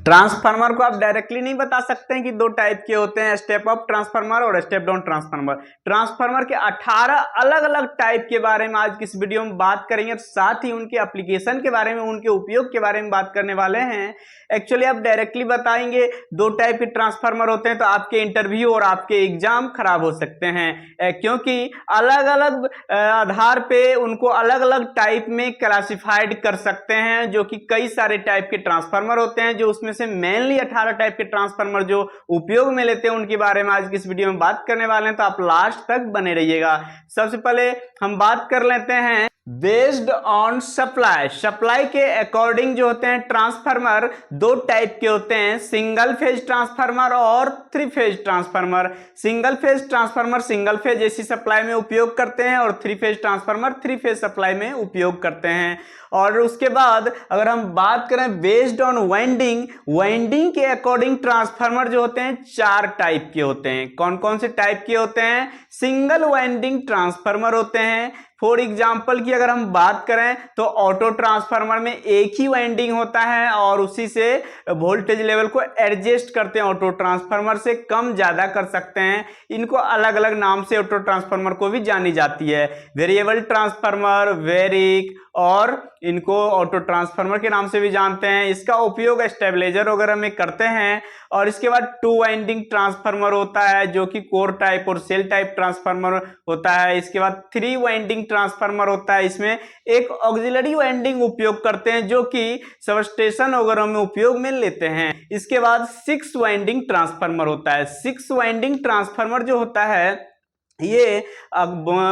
Transformer को आप directly नहीं बता सकते हैं कि दो टाइप के होते हैं, स्टेप अप ट्रांसफार्मर और स्टेप डाउन ट्रांसफार्मर। ट्रांसफार्मर के 18 अलग अलग टाइप के बारे में आज की इस वीडियो में बात करेंगे, साथ ही उनके एप्लीकेशन के बारे में, उनके उपयोग के बारे में बात करने वाले हैं। एक्चुअली आप डायरेक्टली बताएंगे दो टाइप के ट्रांसफार्मर होते हैं तो आपके इंटरव्यू और आपके एग्जाम खराब हो सकते हैं, क्योंकि अलग अलग आधार पे उनको अलग अलग टाइप में क्लासिफाइड कर सकते हैं, जो कि कई सारे टाइप के ट्रांसफार्मर होते हैं। जो उसमें से मेनली 18 टाइप के ट्रांसफार्मर जो उपयोग में लेते हैं उनके बारे में आज की इस वीडियो में बात करने वाले हैं, तो आप लास्ट तक बने रहिएगा। सबसे पहले हम बात कर लेते हैं बेस्ड ऑन सप्लाई। सप्लाई के अकॉर्डिंग जो होते हैं ट्रांसफार्मर दो टाइप के होते हैं, सिंगल फेज ट्रांसफार्मर और three phase transformer. Single phase transformer single phase AC supply में उपयोग करते हैं और three phase transformer three phase supply में उपयोग करते हैं। और उसके बाद अगर हम बात करें बेस्ड ऑन वाइंडिंग, वाइंडिंग के अकॉर्डिंग ट्रांसफार्मर जो होते हैं चार टाइप के होते हैं। कौन कौन से टाइप के होते हैं? सिंगल वाइंडिंग ट्रांसफार्मर होते हैं। फॉर एग्जाम्पल की अगर हम बात करें तो ऑटो ट्रांसफार्मर में एक ही वाइंडिंग होता है और उसी से वोल्टेज लेवल को एडजस्ट करते हैं, ऑटो ट्रांसफार्मर से कम ज्यादा कर सकते हैं। इनको अलग अलग नाम से ऑटो ट्रांसफार्मर को भी जानी जाती है, वेरिएबल ट्रांसफार्मर, वेरिक, और इनको ऑटो ट्रांसफार्मर के नाम से भी जानते हैं। इसका उपयोग स्टेबलाइजर वगैरह में करते हैं। और इसके बाद टू वाइंडिंग ट्रांसफार्मर होता है जो कि कोर टाइप और सेल टाइप ट्रांसफार्मर होता है। इसके बाद थ्री वाइंडिंग ट्रांसफार्मर होता है, इसमें एक ऑक्सिलरी वाइंडिंग उपयोग करते हैं जो कि सबस्टेशन वगैरह में उपयोग में लेते हैं। इसके बाद सिक्स वाइंडिंग ट्रांसफार्मर होता है। सिक्स वाइंडिंग ट्रांसफार्मर जो होता है ये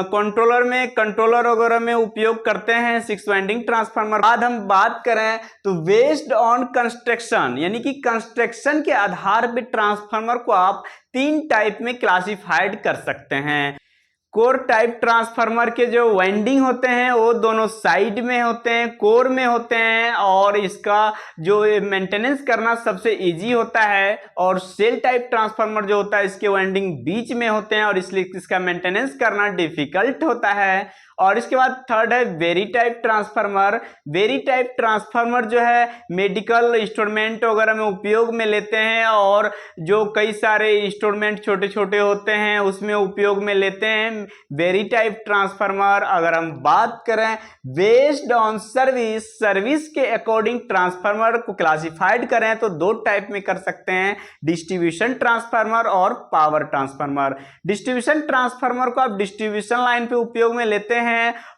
कंट्रोलर वगैरह में उपयोग करते हैं सिक्स वाइंडिंग ट्रांसफार्मर। बाद हम बात करें तो बेस्ड ऑन कंस्ट्रक्शन, यानी कि कंस्ट्रक्शन के आधार पर ट्रांसफार्मर को आप तीन टाइप में क्लासिफाइड कर सकते हैं। कोर टाइप ट्रांसफार्मर के जो वाइंडिंग होते हैं वो दोनों साइड में होते हैं, कोर में होते हैं, और इसका जो मेंटेनेंस करना सबसे इजी होता है। और सेल टाइप ट्रांसफार्मर जो होता है इसके वाइंडिंग बीच में होते हैं और इसलिए इसका मेंटेनेंस करना डिफिकल्ट होता है। और इसके बाद थर्ड है very type transformer. Very type transformer जो है मेडिकल इंस्ट्रूमेंट वगैरह में उपयोग में लेते हैं और जो कई सारे इंस्ट्रूमेंट छोटे छोटे होते हैं उसमें उपयोग में लेते हैं वेरी टाइप ट्रांसफार्मर। अगर हम बात करें बेस्ड ऑन सर्विस, सर्विस के अकॉर्डिंग ट्रांसफार्मर को क्लासिफाइड करें तो दो टाइप में कर सकते हैं, डिस्ट्रीब्यूशन ट्रांसफार्मर और पावर ट्रांसफार्मर। डिस्ट्रीब्यूशन ट्रांसफार्मर को आप डिस्ट्रीब्यूशन लाइन पे उपयोग में लेते हैं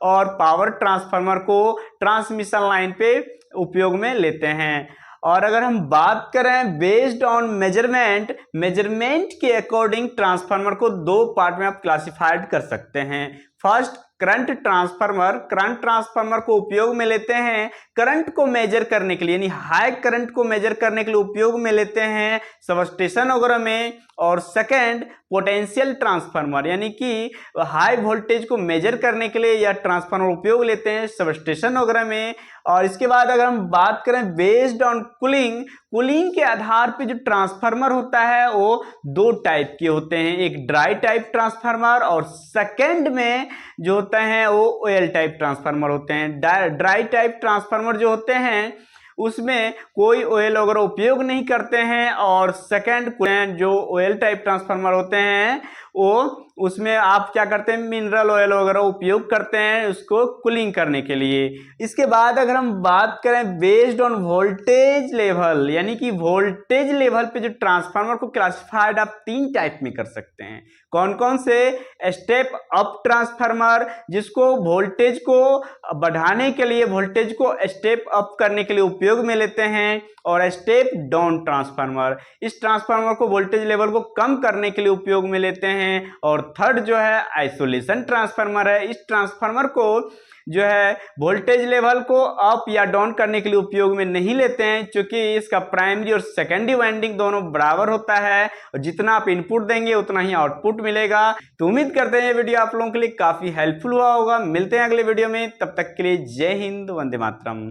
और पावर ट्रांसफार्मर को ट्रांसमिशन लाइन पे उपयोग में लेते हैं। और अगर हम बात करें बेस्ड ऑन मेजरमेंट, मेजरमेंट के अकॉर्डिंग ट्रांसफार्मर को दो पार्ट में आप क्लासिफाइड कर सकते हैं। First current transformer, current transformer को उपयोग में लेते हैं करंट को मेजर करने के लिए, यानी हाई करंट को मेजर करने के लिए उपयोग में लेते हैं सबस्टेशन वगैरह में। और सेकंड पोटेंशियल ट्रांसफार्मर, यानी कि हाई वोल्टेज को मेजर करने के लिए यह ट्रांसफार्मर उपयोग लेते हैं सबस्टेशन वगैरह में। और इसके बाद अगर हम बात करें बेस्ड ऑन कूलिंग, कूलिंग के आधार पे जो ट्रांसफार्मर होता है वो दो टाइप के होते हैं, एक ड्राई टाइप ट्रांसफार्मर और सेकंड में जो होते हैं वो ऑयल टाइप ट्रांसफार्मर होते हैं। ड्राई टाइप ट्रांसफार्मर जो होते हैं उसमें कोई ऑयल वगैरह उपयोग नहीं करते हैं। और सेकंड जो ऑयल टाइप ट्रांसफार्मर होते हैं वो उसमें आप क्या करते हैं, मिनरल ऑयल वगैरह उपयोग करते हैं उसको कूलिंग करने के लिए। इसके बाद अगर हम बात करें बेस्ड ऑन वोल्टेज लेवल, यानी कि वोल्टेज लेवल पे जो ट्रांसफार्मर को क्लासिफाइड आप तीन टाइप में कर सकते हैं। कौन कौन से? स्टेप अप ट्रांसफार्मर, जिसको वोल्टेज को बढ़ाने के लिए, वोल्टेज को स्टेप अप करने के लिए उपयोग में लेते हैं। और स्टेप डाउन ट्रांसफार्मर, इस ट्रांसफार्मर को वोल्टेज लेवल को कम करने के लिए उपयोग में लेते हैं। और थर्ड जो है आइसोलेशन ट्रांसफार्मर है, इस ट्रांसफार्मर को जो है वोल्टेज लेवल को अप या डाउन करने के लिए उपयोग में नहीं लेते हैं, क्योंकि इसका प्राइमरी और सेकेंडरी वाइंडिंग दोनों बराबर होता है और जितना आप इनपुट देंगे उतना ही आउटपुट मिलेगा। तो उम्मीद करते हैं ये वीडियो आप लोगों के लिए काफी हेल्पफुल हुआ होगा। मिलते हैं अगले वीडियो में, तब तक के लिए जय हिंद, वंदे मातरम।